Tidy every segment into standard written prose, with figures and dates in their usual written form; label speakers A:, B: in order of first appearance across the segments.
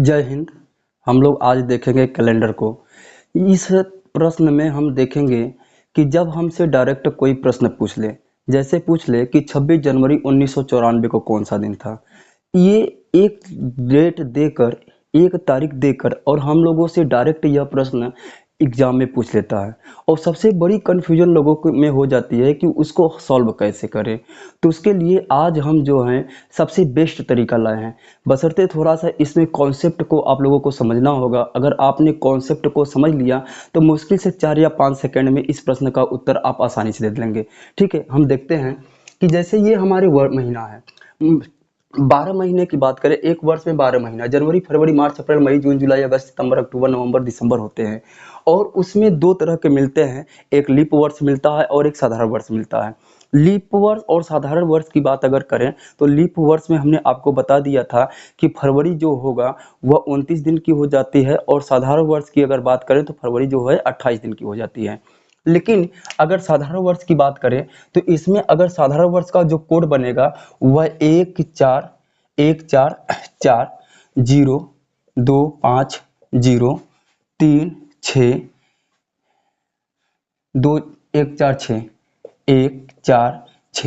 A: जय हिंद। हम लोग आज देखेंगे कैलेंडर को। इस प्रश्न में हम देखेंगे कि जब हमसे डायरेक्ट कोई प्रश्न पूछ ले, जैसे पूछ ले कि 26 जनवरी 1994 को कौन सा दिन था, ये एक डेट देकर, एक तारीख देकर और हम लोगों से डायरेक्ट यह प्रश्न एग्जाम में पूछ लेता है। और सबसे बड़ी कन्फ्यूजन लोगों में हो जाती है कि उसको सॉल्व कैसे करें। तो उसके लिए आज हम जो हैं सबसे बेस्ट तरीका लाए हैं, बशर्ते थोड़ा सा इसमें कॉन्सेप्ट को आप लोगों को समझना होगा। अगर आपने कॉन्सेप्ट को समझ लिया तो मुश्किल से 4 या 5 सेकंड में इस प्रश्न का उत्तर आप आसानी से दे लेंगे। ठीक है, हम देखते हैं कि जैसे ये हमारे महीना है। 12 महीने की बात करें, एक वर्ष में 12 महीना, जनवरी फरवरी मार्च अप्रैल मई जून जुलाई अगस्त सितंबर अक्टूबर नवंबर दिसंबर होते हैं। और उसमें दो तरह के मिलते हैं, एक लीप वर्ष मिलता है और एक साधारण वर्ष मिलता है। लीप वर्ष और साधारण वर्ष की बात अगर करें तो लीप वर्ष में हमने आपको बता दिया था कि फरवरी जो होगा वह 29 दिन की हो जाती है, और साधारण वर्ष की अगर बात करें तो फरवरी जो है 28 दिन की हो जाती है। लेकिन अगर साधारण वर्ष की बात करें तो इसमें अगर साधारण वर्ष का जो कोड बनेगा वह 14402506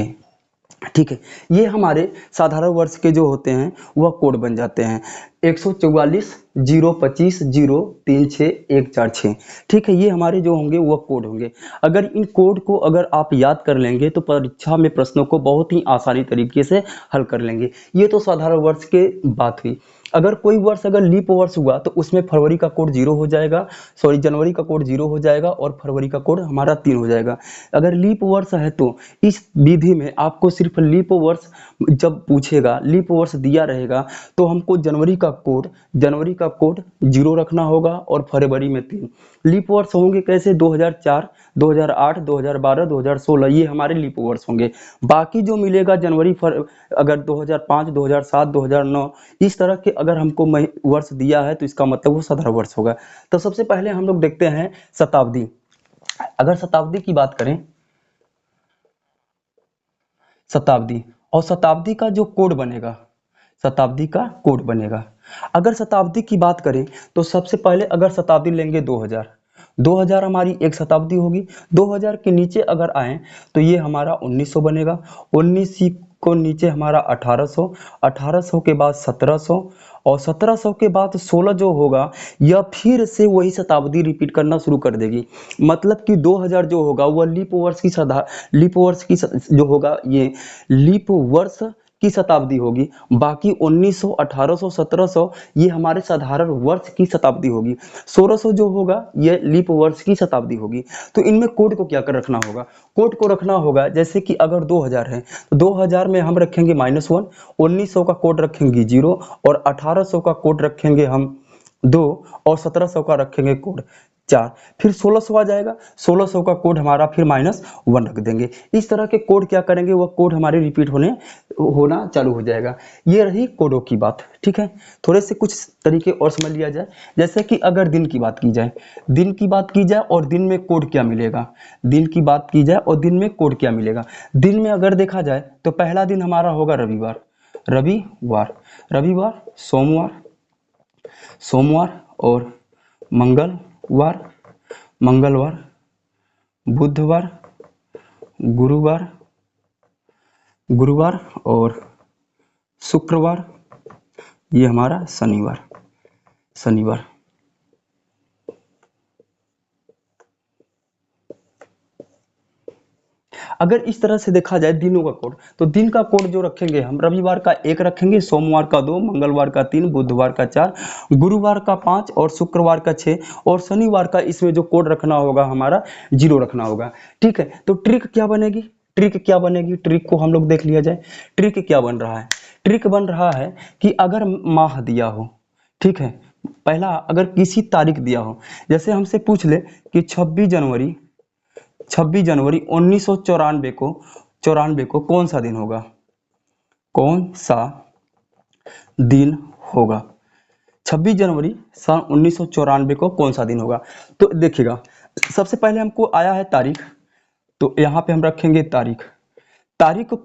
A: ठीक है। ये हमारे साधारण वर्ष के जो होते हैं वह कोड बन जाते हैं 144025036146146। ठीक है, ये हमारे जो होंगे वह कोड होंगे। अगर इन कोड को अगर आप याद कर लेंगे तो परीक्षा में प्रश्नों को बहुत ही आसानी तरीके से हल कर लेंगे। ये तो साधारण वर्ष के बात हुई। अगर कोई वर्ष अगर लीप वर्ष हुआ तो उसमें फरवरी का कोड 0 हो जाएगा, सॉरी जनवरी का कोड 0 हो जाएगा और फरवरी का कोड हमारा 3 हो जाएगा। अगर लीप वर्ष है तो इस विधि में आपको सिर्फ लीप वर्ष जब पूछेगा, लीप वर्ष दिया रहेगा तो हमको जनवरी का कोड 0 रखना होगा और फरवरी में 3। लीप वर्ष होंगे कैसे, 2004 2008 2012 2016, ये हमारे लीप वर्ष होंगे। बाकी जो मिलेगा जनवरी अगर 2005 2007 2009 इस तरह के अगर हमको वर्ष दिया है तो इसका मतलब वो साधारण वर्ष होगा। तो सबसे पहले हम लोग देखते हैं शताब्दी। अगर शताब्दी की बात करें, शताब्दी और शताब्दी का जो कोड बनेगा, शताब्दी का कोड बनेगा। अगर शताब्दी की बात करें तो सबसे पहले अगर शताब्दी लेंगे 2000 हमारी एक शताब्दी होगी। 2000 के नीचे अगर आए तो ये हमारा 1900 बनेगा। 19 को नीचे हमारा 1800, 1800 के बाद 1700 और 1700 के बाद 16 जो होगा यह फिर से वही शताब्दी रिपीट करना शुरू कर देगी। मतलब कि 2000 जो होगा वह लीप वर्ष की जो होगा ये लीप वर्ष की शताब्दी होगी। बाकी 1900 1800 1700 ये हमारे साधारण वर्ष की शताब्दी होगी। 1600 जो होगा ये लीप वर्ष की शताब्दी होगी। तो इनमें कोड को क्या कर रखना होगा, कोड को रखना होगा जैसे कि अगर 2000 है तो 2000 में हम रखेंगे -1, 1900 का कोड रखेंगे 0 और 1800 का कोड रखेंगे हम 2 और 1700 का रखेंगे कोड 4। फिर 1600 आ जाएगा, 1600 का कोड हमारा फिर -1 रख देंगे। इस तरह के कोड क्या करेंगे, वह कोड हमारे रिपीट होना चालू हो जाएगा। ये रही कोडों की बात। ठीक है, थोड़े से कुछ तरीके और समझ लिया जाए। जैसे कि अगर दिन की बात की जाए, और दिन में कोड क्या मिलेगा, दिन की बात की जाए और दिन में कोड क्या मिलेगा। दिन में अगर देखा जाए तो पहला दिन हमारा होगा रविवार, सोमवार और मंगलवार, बुधवार, गुरुवार और शुक्रवार, ये हमारा शनिवार। अगर इस तरह से देखा जाए दिनों का कोड, तो दिन का कोड जो रखेंगे हम, रविवार का 1 रखेंगे, सोमवार का 2, मंगलवार का 3, बुधवार का 4, गुरुवार का 5 और शुक्रवार का 6 और शनिवार का इसमें जो कोड रखना होगा हमारा 0 रखना होगा। ठीक है, तो ट्रिक क्या बनेगी, ट्रिक को हम लोग देख लिया जाए। ट्रिक क्या बन रहा है, ट्रिक बन रहा है कि अगर माह दिया हो, ठीक है, पहला अगर किसी तारीख दिया हो, जैसे हमसे पूछ ले कि 26 जनवरी 1994 को कौन सा दिन होगा, 26 जनवरी सन 1994 को कौन सा दिन होगा। तो देखिएगा, सबसे पहले हमको आया है तारीख, तो यहाँ पे हम रखेंगे तारीख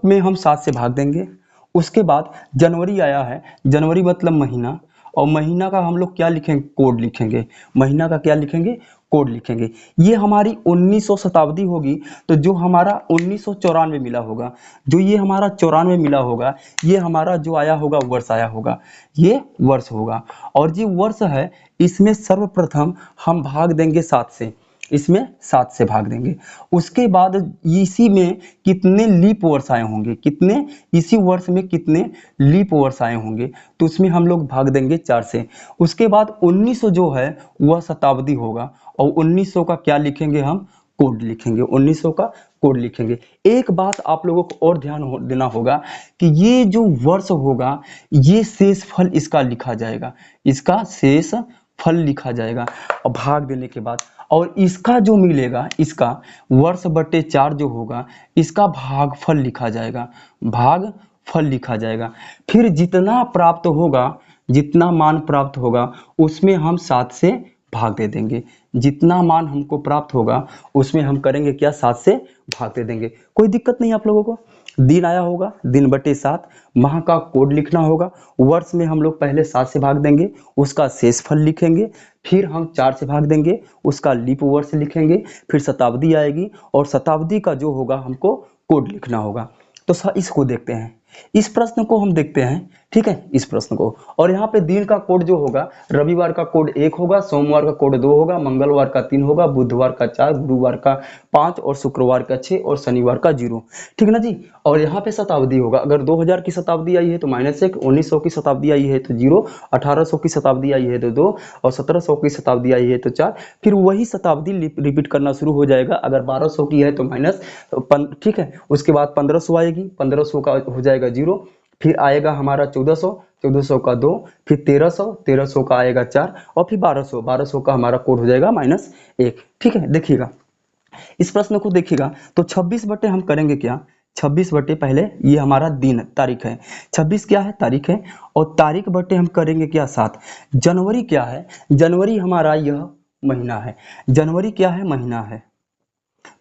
A: में हम 7 से भाग देंगे। उसके बाद जनवरी आया है, जनवरी मतलब महीना, और महीना का हम लोग क्या लिखेंगे, कोड लिखेंगे। महीना का क्या लिखेंगे, कोड लिखेंगे। ये हमारी 1900 शताब्दी होगी, तो जो हमारा 1994 मिला होगा, जो ये हमारा 94 मिला होगा, ये हमारा जो आया होगा वर्ष आया होगा, ये वर्ष होगा। और जो वर्ष है इसमें सर्वप्रथम हम भाग देंगे 7 से, इसमें 7 से भाग देंगे। उसके बाद इसी में कितने लीप वर्ष आए होंगे, कितने इसी वर्ष में कितने लीप वर्ष आए होंगे, तो उसमें हम लोग भाग देंगे 4 से। उसके बाद 1900 जो है वह शताब्दी होगा, और 1900 का क्या लिखेंगे हम, कोड लिखेंगे। 1900 का कोड लिखेंगे। एक बात आप लोगों को और ध्यान देना होगा कि ये जो वर्ष होगा, ये शेष फल इसका लिखा जाएगा, इसका शेष फल लिखा जाएगा और भाग देने के बाद, और इसका जो मिलेगा, इसका वर्ष बटे 4 जो होगा, इसका भागफल लिखा जाएगा, भागफल लिखा जाएगा। फिर जितना प्राप्त होगा, जितना मान प्राप्त होगा, उसमें हम 7 से भाग दे देंगे। जितना मान हमको प्राप्त होगा उसमें हम करेंगे क्या, 7 से भाग दे देंगे। कोई दिक्कत नहीं आप लोगों को। दिन आया होगा, दिन बटे 7, माह का कोड लिखना होगा, वर्ष में हम लोग पहले 7 से भाग देंगे, उसका शेषफल लिखेंगे, फिर हम 4 से भाग देंगे, उसका लीप वर्ष लिखेंगे, फिर शताब्दी आएगी, और शताब्दी का जो होगा हमको कोड लिखना होगा। तो इसको देखते हैं, इस प्रश्न को हम देखते हैं, ठीक है, इस प्रश्न को। और यहाँ पे दिन का कोड जो होगा, रविवार का कोड 1 होगा, सोमवार का कोड 2 होगा, मंगलवार का 3 होगा, बुधवार का 4, गुरुवार का 5 और शुक्रवार का 6 और शनिवार का 0, ठीक है ना जी। और यहाँ पे शताब्दी होगा, अगर 2000 की शताब्दी आई है तो -1, 1900 की शताब्दी आई है तो 0, 1800 की शताब्दी आई है तो 2, और 1700 की शताब्दी आई है तो 4। फिर वही शताब्दी रिपीट करना शुरू हो जाएगा। अगर 1200 की है तो माइनस, ठीक है, उसके बाद 1500 आएगी, 1500 का हो जाएगा 0, फिर आएगा हमारा 1400, 1400 का 2, फिर 1300, 1300 का आएगा 4, और फिर 1200, 1200 का हमारा कोड हो जाएगा -1, ठीक है। देखिएगा इस प्रश्न को, देखिएगा तो 26 बटे हम करेंगे क्या, 26 बटे पहले ये हमारा दिन तारीख है, 26 क्या है, तारीख है, और तारीख बटे हम करेंगे क्या, 7। जनवरी क्या है, जनवरी हमारा यह महीना है, जनवरी क्या है, महीना है,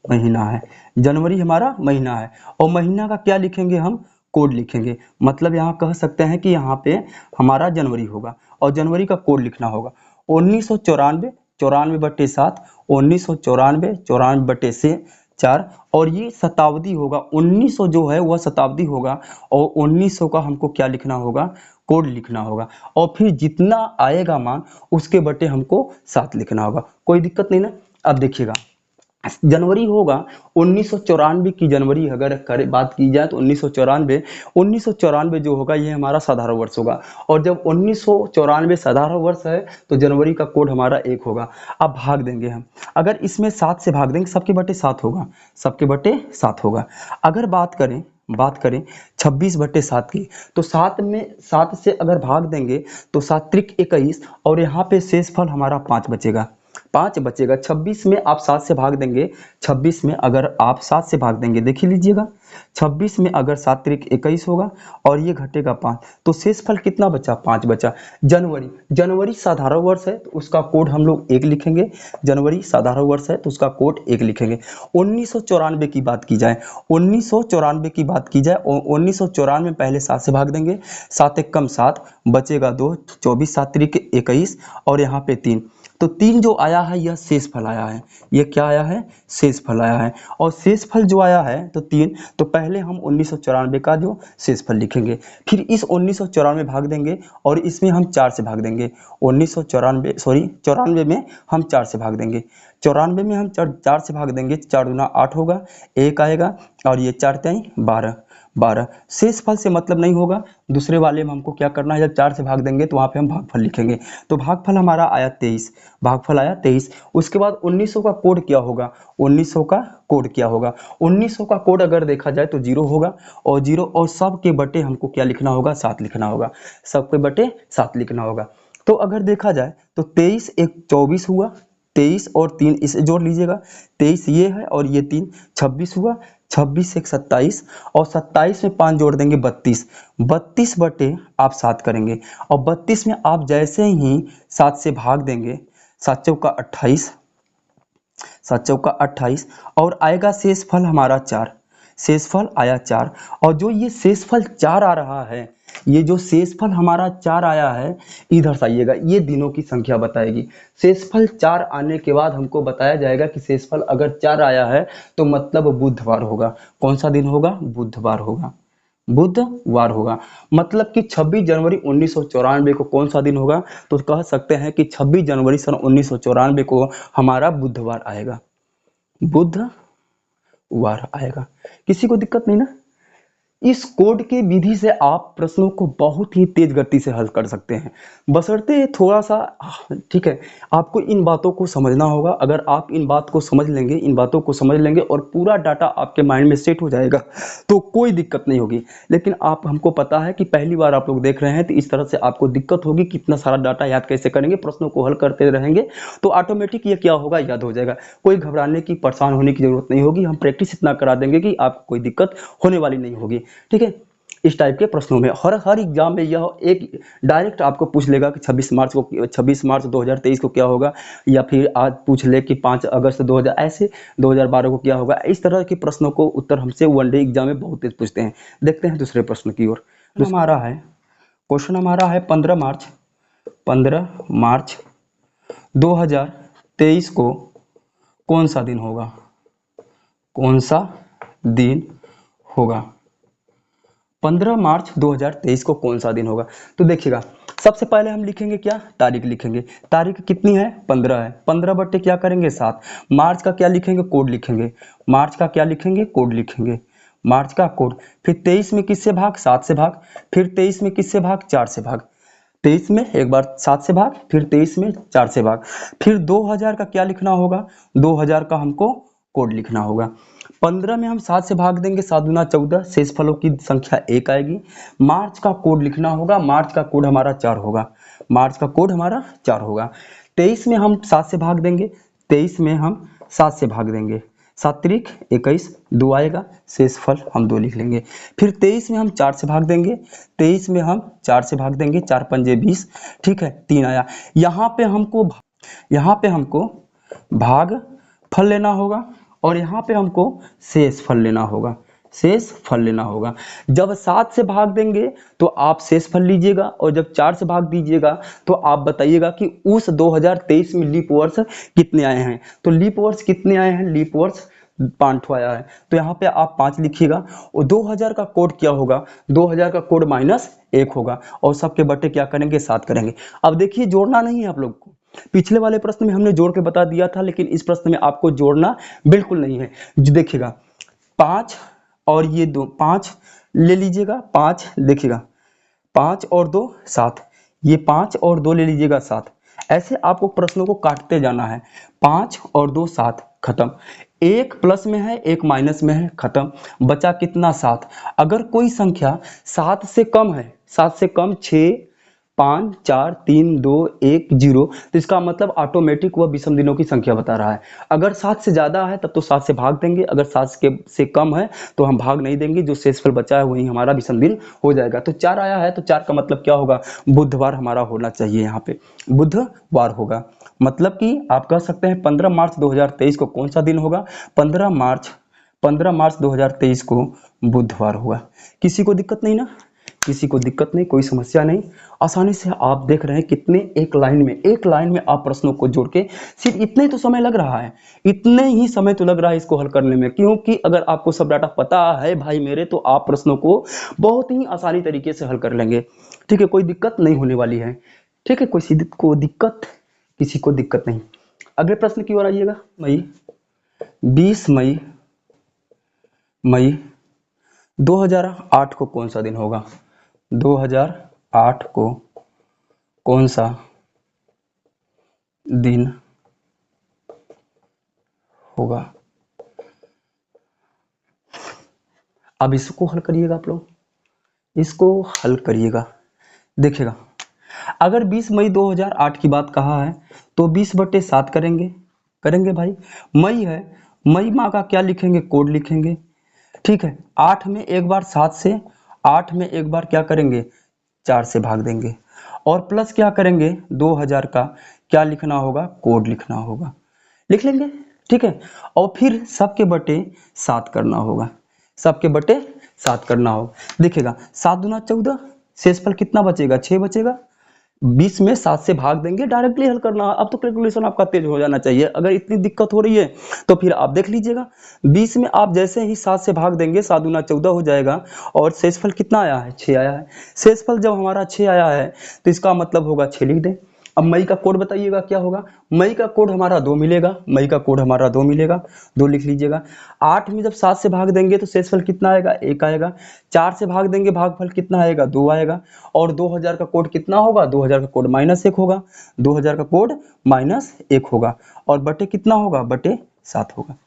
A: महीना है, जनवरी हमारा महीना है। और महीना का क्या लिखेंगे हम, कोड लिखेंगे। मतलब यहाँ कह सकते हैं कि यहाँ पे हमारा जनवरी होगा, और जनवरी का कोड लिखना होगा 1994, 94 बटे 7, 1994, 94 बटे से 4, और ये शताब्दी होगा, 1900 जो है वह शताब्दी होगा, और 1900 का हमको क्या लिखना होगा, कोड लिखना होगा। और फिर जितना आएगा मान उसके बटे हमको 7 लिखना होगा। कोई दिक्कत नहीं ना। अब देखिएगा जनवरी होगा 1994 की, जनवरी अगर बात की जाए तो 1994 जो होगा ये हमारा साधारण वर्ष होगा। और जब 1994 साधारण वर्ष है तो जनवरी का कोड हमारा 1 होगा। अब भाग देंगे हम, अगर इसमें 7 से भाग देंगे, सबके बटे 7 होगा, सबके बटे 7 होगा। अगर बात करें 26 बटे 7 की, तो 7 से अगर भाग देंगे तो 7 त्रिक 21, और यहाँ पे शेषफल हमारा 5 बचेगा, 5 बचेगा। 26 में आप 7 से भाग देंगे, 26 में अगर आप 7 से भाग देंगे, देख लीजिएगा 26 में अगर 7 त्रिक 21 होगा और ये घटेगा 5, तो शेषफल कितना बचा, 5 बचा। जनवरी, जनवरी साधारण वर्ष है तो उसका कोड हम लोग 1 लिखेंगे, जनवरी साधारण वर्ष है तो उसका कोड 1 लिखेंगे। 1994 की बात की जाए, 1994 की बात की जाए, 1994 में पहले 7 से भाग देंगे, 7 एक कम 7, बचेगा 2, 24, 7 त्रिक 21, और यहाँ पे 3, तो 3 जो आया है यह शेषफल आया है। ये क्या आया है, शेषफल आया है। और शेषफल जो आया है तो 3, तो पहले हम 1994 का जो शेषफल लिखेंगे, फिर इस 1994 भाग देंगे, और इसमें हम 4 से भाग देंगे। 94 में हम 4 से भाग देंगे, 94 में हम 4 से भाग देंगे, 4 दूना 8 होगा, 1 आएगा, और ये 4 3 12, 12। शेषफल से मतलब नहीं होगा, दूसरे वाले में हमको क्या करना है, जब 4 से भाग देंगे तो वहाँ पे हम भागफल लिखेंगे। तो भागफल हमारा आया 23, भागफल आया 23। उसके बाद 1900 का कोड क्या होगा, 1900 का कोड क्या होगा, 1900 का कोड अगर देखा जाए तो 0 होगा, और 0 और सब के बटे हमको क्या लिखना होगा, 7 लिखना होगा, सब के बटे 7 लिखना होगा। तो अगर देखा जाए तो 23 एक 24 हुआ, 23 और 3 इसे जोड़ लीजिएगा, 23 ये है और ये 3, 26 हुआ, 26 एक 27, और 27 में 5 जोड़ देंगे 32, 32 बटे आप 7 करेंगे, और 32 में आप जैसे ही 7 से भाग देंगे, 7 चौका 28, 7 चौका 28, और आएगा शेषफल हमारा 4, शेषफल आया 4। और जो ये शेषफल 4 आ रहा है, ये जो शेषफल हमारा 4 आया है, इधर से आइएगा, ये दिनों की संख्या बताएगी। शेषफल 4 आने के बाद हमको बताया जाएगा कि शेषफल अगर 4 आया है तो मतलब बुधवार होगा। कौन सा दिन होगा? बुधवार होगा, बुधवार होगा। मतलब कि 26 जनवरी 1994 को कौन सा दिन होगा? तो कह सकते हैं कि 26 जनवरी सन 1994 को हमारा बुधवार आएगा, बुधवार आएगा। किसी को दिक्कत नहीं ना? इस कोड के विधि से आप प्रश्नों को बहुत ही तेज गति से हल कर सकते हैं, बशर्ते थोड़ा सा, ठीक है, आपको इन बातों को समझना होगा। अगर आप इन बात को समझ लेंगे, इन बातों को समझ लेंगे और पूरा डाटा आपके माइंड में सेट हो जाएगा तो कोई दिक्कत नहीं होगी। लेकिन आप, हमको पता है कि पहली बार आप लोग देख रहे हैं तो इस तरह से आपको दिक्कत होगी कि इतना सारा डाटा याद कैसे करेंगे। प्रश्नों को हल करते रहेंगे तो ऑटोमेटिक ये क्या होगा, याद हो जाएगा। कोई घबराने की, परेशान होने की जरूरत नहीं होगी। हम प्रैक्टिस इतना करा देंगे कि आपको कोई दिक्कत होने वाली नहीं होगी, ठीक है। इस टाइप के प्रश्नों में हर एग्जाम में यह एक डायरेक्ट आपको पूछ लेगा कि 26 मार्च 2023 को क्या होगा, या फिर आज पूछ ले कि 5 अगस्त 2000 ऐसे 2012 को क्या होगा। इस तरह के प्रश्नों को उत्तर हमसे वनडे एग्जाम में बहुत तेज पूछते हैं। देखते हैं दूसरे प्रश्न की ओर। क्वेश्चन हमारा है 15 मार्च 2023 को कौन सा दिन होगा? कौन सा दिन होगा? 15 मार्च 2023 को कौन सा दिन होगा? तो देखिएगा, सबसे पहले हम लिखेंगे क्या? तारीख लिखेंगे। तारीख कितनी है? 15 है। 15 बट्टे क्या करेंगे? 7। मार्च का क्या लिखेंगे? कोड लिखेंगे। मार्च का क्या लिखेंगे? कोड लिखेंगे। मार्च का कोड। फिर 23 में किससे भाग? 7 से भाग। फिर 23 में किससे भाग? 4 से भाग। 23 में एक बार 7 से भाग, फिर 23 में 4 से भाग। फिर 2000 का क्या लिखना होगा? 2000 का हमको कोड लिखना होगा। 15 में हम 7 से भाग देंगे, 7 दूना 14, शेष फलों की संख्या 1 आएगी। मार्च का कोड लिखना होगा। मार्च का कोड हमारा 4 होगा। मार्च का कोड हमारा 4 होगा। 23 में हम 7 से भाग देंगे। 23 में हम 7 से भाग देंगे, 7 त्रिक 21, 2 आएगा, शेष फल हम 2 लिख लेंगे। फिर 23 में हम 4 से भाग देंगे। 23 में हम 4 से भाग देंगे, 4 पंजे 20, ठीक है, 3 आया। यहाँ पे हमको भाग फल लेना होगा और यहाँ पे हमको शेष फल लेना होगा। शेष फल लेना होगा। जब 7 से भाग देंगे तो आप शेष फल लीजिएगा और जब 4 से भाग दीजिएगा तो आप बताइएगा कि उस 2023 में लीप वर्ष कितने आए हैं। तो लीप वर्ष कितने आए हैं? लीप वर्ष 5 आया है। तो यहाँ पे आप 5 लिखिएगा और 2000 का कोड क्या होगा? 2000 का कोड -1 होगा और सबके बट्टे क्या करेंगे? 7 करेंगे। अब देखिए, जोड़ना नहीं है आप लोग को। पिछले वाले प्रश्न में हमने जोड़ के बता दिया था, लेकिन इस प्रश्न में आपको जोड़ना बिल्कुल नहीं है। जो देखिएगा, 5 और ये 2, 5 ले लीजिएगा। 5 देखिएगा, 5 और 2 7, ये 5 और 2 ले लीजिएगा 7। ऐसे आपको प्रश्नों को काटते जाना है। 5 और 2 7, खत्म। एक प्लस में है, एक माइनस में है, खत्म। बचा कितना? 7। अगर कोई संख्या 7 से कम है, 7 से कम 6 5 4 3 2 1 0, तो इसका मतलब ऑटोमेटिक वह विषम दिनों की संख्या बता रहा है। अगर 7 से ज्यादा है तब तो 7 से भाग देंगे, अगर 7 से कम है तो हम भाग नहीं देंगे। जो शेषफल बचा है वही हमारा विषम दिन हो जाएगा। तो 4 आया है तो 4 का मतलब क्या होगा? बुधवार हमारा होना चाहिए। यहाँ पे बुधवार होगा। मतलब कि आप कह सकते हैं 15 मार्च 2023 को कौन सा दिन होगा? 15 मार्च 2023 को बुधवार होगा। किसी को दिक्कत नहीं ना? किसी को दिक्कत नहीं, कोई समस्या नहीं। आसानी से आप देख रहे हैं कितने एक लाइन में आप प्रश्नों को जोड़ के, सिर्फ इतने ही तो समय लग रहा है। इतने ही समय तो लग रहा है इसको हल करने में, क्योंकि अगर आपको सब डाटा पता है भाई मेरे, तो आप प्रश्नों को बहुत ही आसानी तरीके से हल कर लेंगे। ठीक है, कोई दिक्कत नहीं होने वाली है। ठीक है, किसी को दिक्कत नहीं। अगले प्रश्न की ओर आइएगा। 20 मई 2008 को कौन सा दिन होगा? 2008 को कौन सा दिन होगा? अब इसको हल करिएगा आप लोग, इसको हल करिएगा। देखिएगा, अगर 20 मई 2008 की बात कहा है तो 20/7 करेंगे भाई। मई है, मई माह का क्या लिखेंगे? कोड लिखेंगे। ठीक है, 8 में एक बार 7 से, 8 में एक बार क्या करेंगे? 4 से भाग देंगे और प्लस क्या करेंगे? 2000 का क्या लिखना होगा? कोड लिखना होगा। लिख लेंगे, ठीक है। और फिर सबके बटे 7 करना होगा। सबके बटे 7 करना होगा। देखिएगा, 7 दूना 14, शेषफल कितना बचेगा, 6 बचेगा। 20 में 7 से भाग देंगे, डायरेक्टली हल करना। अब तो कैलकुलेशन आपका तेज हो जाना चाहिए। अगर इतनी दिक्कत हो रही है तो फिर आप देख लीजिएगा, 20 में आप जैसे ही 7 से भाग देंगे, 7 दूना 14 हो जाएगा। और शेषफल कितना आया है, 6 आया है। शेषफल जब हमारा 6 आया है तो इसका मतलब होगा 6 लिख दें। अब मई का कोड बताइएगा क्या होगा। मई का कोड हमारा 2 मिलेगा, मई का कोड हमारा 2 मिलेगा, 2 लिख लीजिएगा। 8 में जब 7 से भाग देंगे तो शेषफल कितना आएगा, 1 आएगा। 4 से भाग देंगे, भागफल कितना आएगा, 2 आएगा। और 2000 का कोड कितना होगा, 2000 का कोड -1 होगा। 2000 का कोड -1 होगा। और बटे कितना होगा, बटे 7 होगा।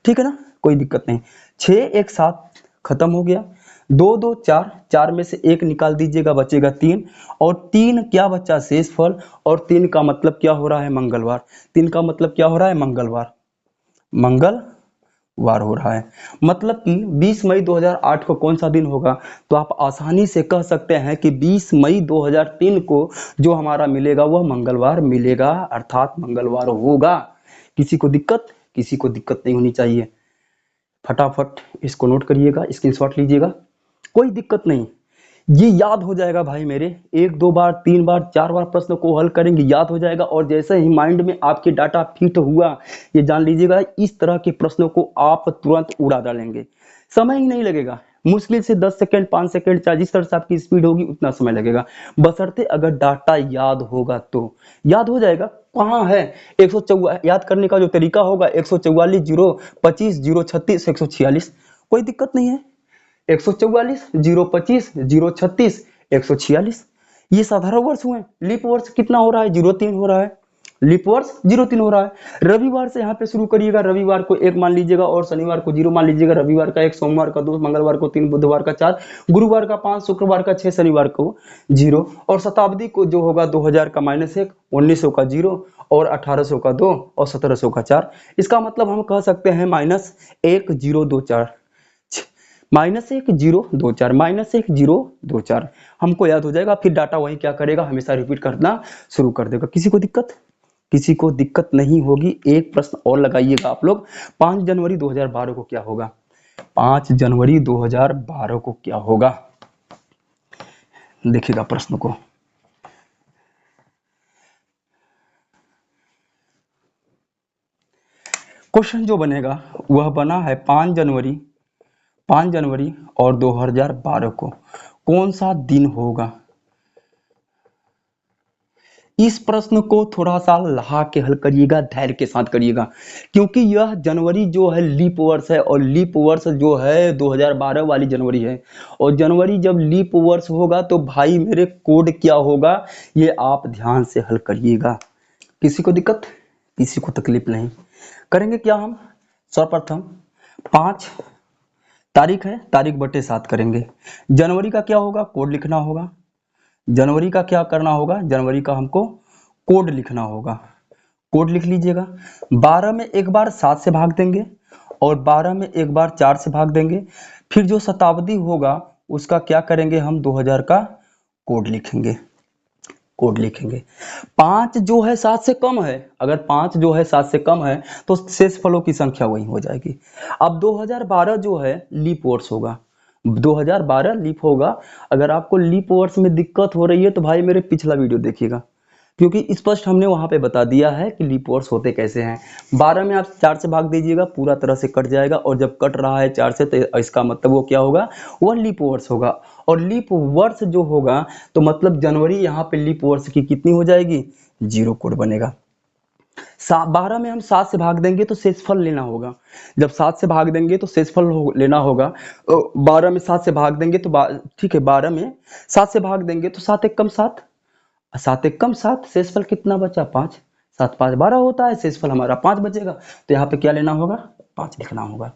A: ठीक है ना, कोई दिक्कत नहीं। 6 1 7 खत्म हो गया। 2 2 4, 4 में से 1 निकाल दीजिएगा, बचेगा 3। और 3 क्या बचा, शेषफल। और 3 का मतलब क्या हो रहा है, मंगलवार। 3 का मतलब क्या हो रहा है, मंगलवार। मंगलवार हो रहा है। मतलब कि 20 मई 2008 को कौन सा दिन होगा, तो आप आसानी से कह सकते हैं कि 20 मई 2003 को जो हमारा मिलेगा वह मंगलवार मिलेगा, अर्थात मंगलवार होगा। किसी को दिक्कत नहीं होनी चाहिए। फटाफट इसको नोट करिएगा, स्क्रीनशॉट लीजिएगा, कोई दिक्कत नहीं। ये याद हो जाएगा भाई मेरे, 1 2 बार 3 बार 4 बार प्रश्न को हल करेंगे, याद हो जाएगा। और जैसे ही माइंड में आपके डाटा फिट हुआ, ये जान लीजिएगा, इस तरह के प्रश्नों को आप तुरंत उड़ा डालेंगे। समय ही नहीं लगेगा, मुश्किल से 10 सेकंड 5 सेकंड, चाहे जिस तरह से आपकी स्पीड होगी उतना समय लगेगा, बशर्ते अगर डाटा याद होगा तो। याद हो जाएगा, कहाँ है 144, याद करने का जो तरीका होगा 144 0 25 0 36 146, कोई दिक्कत नहीं है। 144 0 25 0 36 146, ये साधारण वर्ष हुए। लीप वर्ष कितना हो रहा है, 03 हो रहा है। लीप वर्ष 03 हो रहा है। रविवार से यहाँ पे शुरू करिएगा, रविवार को 1 मान लीजिएगा और शनिवार को 0 मान लीजिएगा। रविवार का 1, सोमवार का 2, मंगलवार को 3, बुधवार का 4, गुरुवार का 5, शुक्रवार का 6, शनिवार को 0। और शताब्दी को जो होगा 2000 का -1, 1900 का 0, और 1800 का 2, और 1700 का 4। इसका मतलब हम कह सकते हैं -1 0 2 4, -1 0 2 4, -1 0 2 4 हमको याद हो जाएगा। फिर डाटा वही क्या करेगा, हमेशा रिपीट करना शुरू कर देगा। किसी को दिक्कत नहीं होगी। एक प्रश्न और लगाइएगा आप लोग, 5 जनवरी 2012 को क्या होगा, 5 जनवरी 2012 को क्या होगा, देखिएगा प्रश्न को। क्वेश्चन जो बनेगा वह बना है 5 जनवरी और 2012 को कौन सा दिन होगा। इस प्रश्न को थोड़ा सा लहा के हल करिएगा, धैर्य के साथ करिएगा, क्योंकि यह जनवरी जो है लीप वर्ष है, और लीप वर्ष जो है 2012 वाली जनवरी है। और जनवरी जब लीप वर्ष होगा तो भाई मेरे कोड क्या होगा, ये आप ध्यान से हल करिएगा। किसी को दिक्कत, किसी को तकलीफ नहीं। करेंगे क्या हम, सर्वप्रथम 5 तारीख है, तारीख बटे 7 करेंगे। जनवरी का क्या होगा, कोड लिखना होगा। जनवरी का क्या करना होगा, जनवरी का हमको कोड लिखना होगा। कोड लिख लीजिएगा। 12 में एक बार 7 से भाग देंगे, और 12 में एक बार 4 से भाग देंगे। फिर जो शताब्दी होगा उसका क्या करेंगे, हम 2000 का कोड लिखेंगे। 5 जो है 7 से कम है, अगर 5 जो है 7 से कम है तो शेषफलों की संख्या वही हो जाएगी। अब 2012 जो है लीप वर्ष होगा, 2012 लीप होगा। अगर आपको लीप वर्ष में दिक्कत हो रही है तो भाई मेरे पिछला वीडियो देखिएगा, क्योंकि स्पष्ट हमने वहां पे बता दिया है कि लीप वर्ष होते कैसे हैं। 12 में आप 4 से भाग दीजिएगा, पूरा तरह से कट जाएगा, और जब कट रहा है 4 से तो इसका मतलब वो क्या होगा, वह लीप वर्ष होगा। और लीप वर्ष जो होगा तो मतलब जनवरी यहाँ पे लीप वर्ष की कितनी हो जाएगी, 0 कोड बनेगा। 12 में हम 7 से भाग देंगे तो शेषफल लेना होगा। जब 7 से भाग देंगे तो शेषफल लेना होगा। 12 में 7 से भाग देंगे तो ठीक है, 12 में 7 से भाग देंगे तो 7 1 कम 7, 7 1 कम 7, शेषफल कितना बचा, 5। 7 5 12 होता है, शेषफल हमारा 5 बचेगा। तो यहाँ पे क्या लेना होगा, 5 लिखना होगा।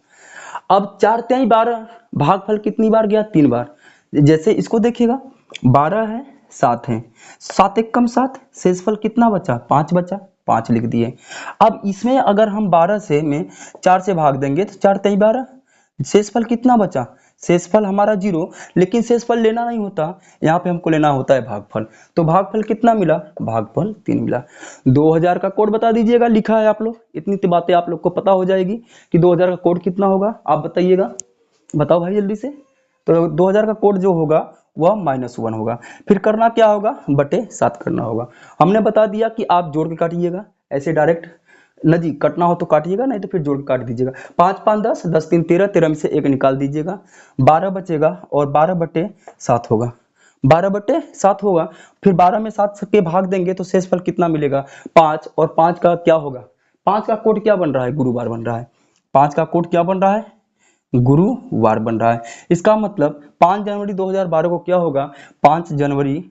A: अब 4 3 12, भागफल कितनी बार गया, 3 बार। जैसे इसको देखिएगा, 12 है 7 है, 7 1 कम 7, शेषफल कितना बचा, 5 बचा, 5 लिख दिए। अब इसमें अगर हम 12 से में 4 से भाग देंगे तो 4 3 12, शेषफल कितना बचा, शेषफल हमारा 0, लेकिन शेषफल लेना नहीं होता, यहाँ पे हमको लेना होता है भागफल। तो भागफल कितना मिला, भागफल 3 मिला। 2000 का कोड बता दीजिएगा, लिखा है आप लोग, इतनी बातें आप लोग को पता हो जाएगी कि 2000 का कोड कितना होगा, आप बताइएगा, बताओ भाई जल्दी से। तो 2000 का कोड जो होगा वह -1 होगा। फिर करना क्या होगा, बटे 7 करना होगा। हमने बता दिया कि आप जोड़ के काटिएगा, ऐसे डायरेक्ट न जी, कटना हो तो काटिएगा, नहीं तो फिर जोड़ के काट दीजिएगा। 5 5 10, 10 3 13, 13 में से 1 निकाल दीजिएगा, 12 बचेगा और 12 बटे 7 होगा। 12 बटे 7 होगा। फिर 12 में 7 के भाग देंगे तो शेषफल कितना मिलेगा, 5। और 5 का क्या होगा, 5 का कोड क्या बन रहा है, गुरुवार बन रहा है। 5 का कोड क्या बन रहा है, गुरुवार बन रहा है। इसका मतलब 5 जनवरी 2012 को क्या होगा, 5 जनवरी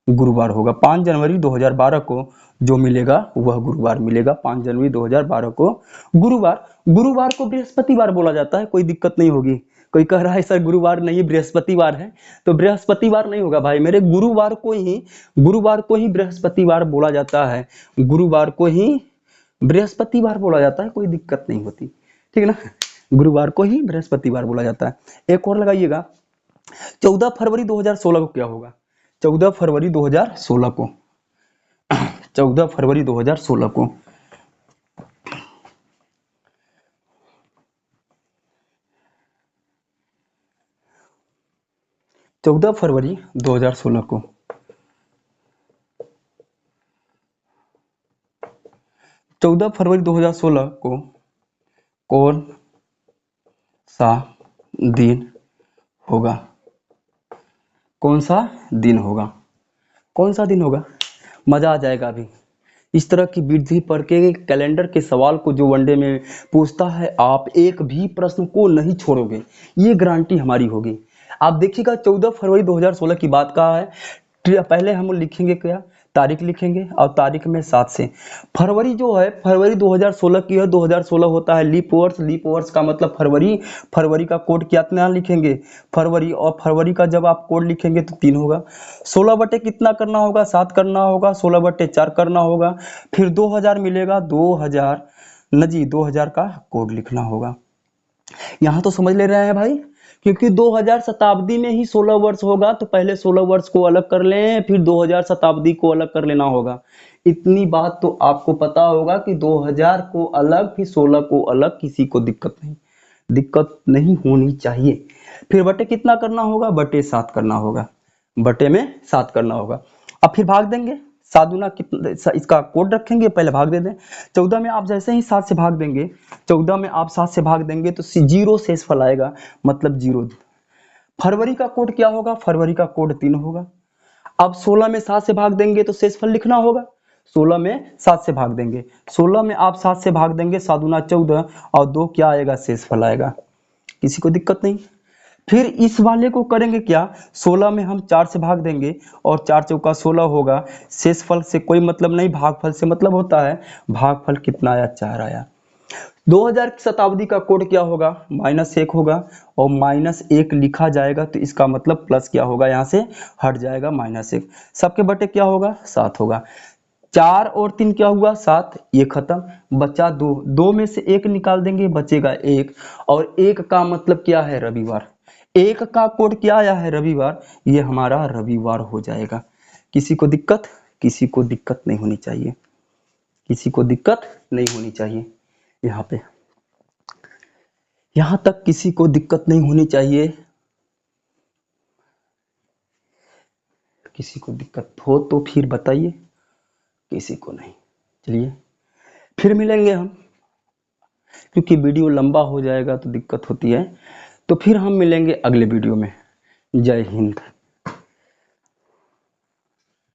A: गुरुवार होगा। 5 जनवरी 2012 को जो मिलेगा वह गुरुवार मिलेगा। 5 जनवरी 2012 को गुरुवार। गुरुवार को बृहस्पतिवार बोला जाता है, कोई दिक्कत नहीं होगी। कोई कह रहा है सर गुरुवार नहीं बृहस्पतिवार है, तो बृहस्पतिवार नहीं होगा भाई मेरे, गुरुवार को ही बृहस्पतिवार बोला जाता है। गुरुवार को ही बृहस्पतिवार बोला जाता है, कोई दिक्कत नहीं होती, ठीक है ना। गुरुवार को ही बृहस्पतिवार बोला जाता है। एक और लगाइएगा, 14 फरवरी 2016 को क्या होगा, 14 फरवरी 2016 को 14 फरवरी 2016 को 14 फरवरी 2016 को 14 फरवरी 2016 को कौन सा दिन होगा, कौन सा दिन होगा, कौन सा दिन होगा। मजा आ जाएगा अभी। इस तरह की विधि पढ़ के कैलेंडर के सवाल को जो वनडे में पूछता है, आप एक भी प्रश्न को नहीं छोड़ोगे, ये गारंटी हमारी होगी। आप देखिएगा 14 फरवरी 2016 की बात कहा है। पहले हम लिखेंगे क्या, तारीख लिखेंगे और तारीख में 7 से। फरवरी जो है फरवरी 2016 की है, 2016 होता है लीप वर्ष। लीप वर्ष का मतलब फरवरी। फरवरी का कोड कितना लिखेंगे, फरवरी। और फरवरी का जब आप कोड लिखेंगे तो 3 होगा। 16 बटे कितना करना होगा, 7 करना होगा। 16 बटे 4 करना होगा। फिर 2000 मिलेगा, 2000 न जी 2000 का कोड लिखना होगा। यहाँ तो समझ ले रहे हैं भाई, क्योंकि 2000 शताब्दी में ही 16 वर्ष होगा, तो पहले 16 वर्ष को अलग कर लें, फिर 2000 शताब्दी को अलग कर लेना होगा। इतनी बात तो आपको पता होगा कि 2000 को अलग फिर 16 को अलग, किसी को दिक्कत नहीं होनी चाहिए। फिर बटे कितना करना होगा, बटे 7 करना होगा। बटे में 7 करना होगा। अब फिर भाग देंगे, 7 दूना कितना, इसका कोड रखेंगे, पहले भाग दे दें। 14 में आप जैसे ही 7 से भाग देंगे, 14 में आप 7 से भाग देंगे तो 0 शेषफल आएगा, मतलब 0। फरवरी का कोड क्या होगा, फरवरी का कोड 3 होगा। अब 16 में 7 से भाग देंगे तो शेषफल लिखना होगा। 16 में 7 से भाग देंगे, 16 में आप 7 से भाग देंगे, 7 दूना 14 और 2 क्या आएगा, शेषफल आएगा। किसी को दिक्कत नहीं। फिर इस वाले को करेंगे क्या, 16 में हम 4 से भाग देंगे और 4 चौका 16 होगा। शेषफल से कोई मतलब नहीं, भागफल से मतलब होता है। भागफल कितना आया, 4 आया। 2000 की शताब्दी का कोड क्या होगा, -1 होगा। और -1 लिखा जाएगा तो इसका मतलब प्लस क्या होगा, यहाँ से हट जाएगा, -1। सबके बटे क्या होगा, 7 होगा। 4 और 3 क्या हुआ, 7, ये खत्म। बचा 2, 2 में से 1 निकाल देंगे, बचेगा 1। और 1 का मतलब क्या है, रविवार। 1 का कोड क्या आया है, रविवार। ये हमारा रविवार हो जाएगा। किसी को दिक्कत नहीं होनी चाहिए, किसी को दिक्कत नहीं होनी चाहिए। यहाँ पे, यहाँ तक किसी को दिक्कत नहीं होनी चाहिए। किसी को दिक्कत हो तो फिर बताइए, किसी को नहीं। चलिए फिर मिलेंगे हम, क्योंकि वीडियो लंबा हो जाएगा तो दिक्कत होती है। तो फिर हम मिलेंगे अगले वीडियो में। जय हिंद।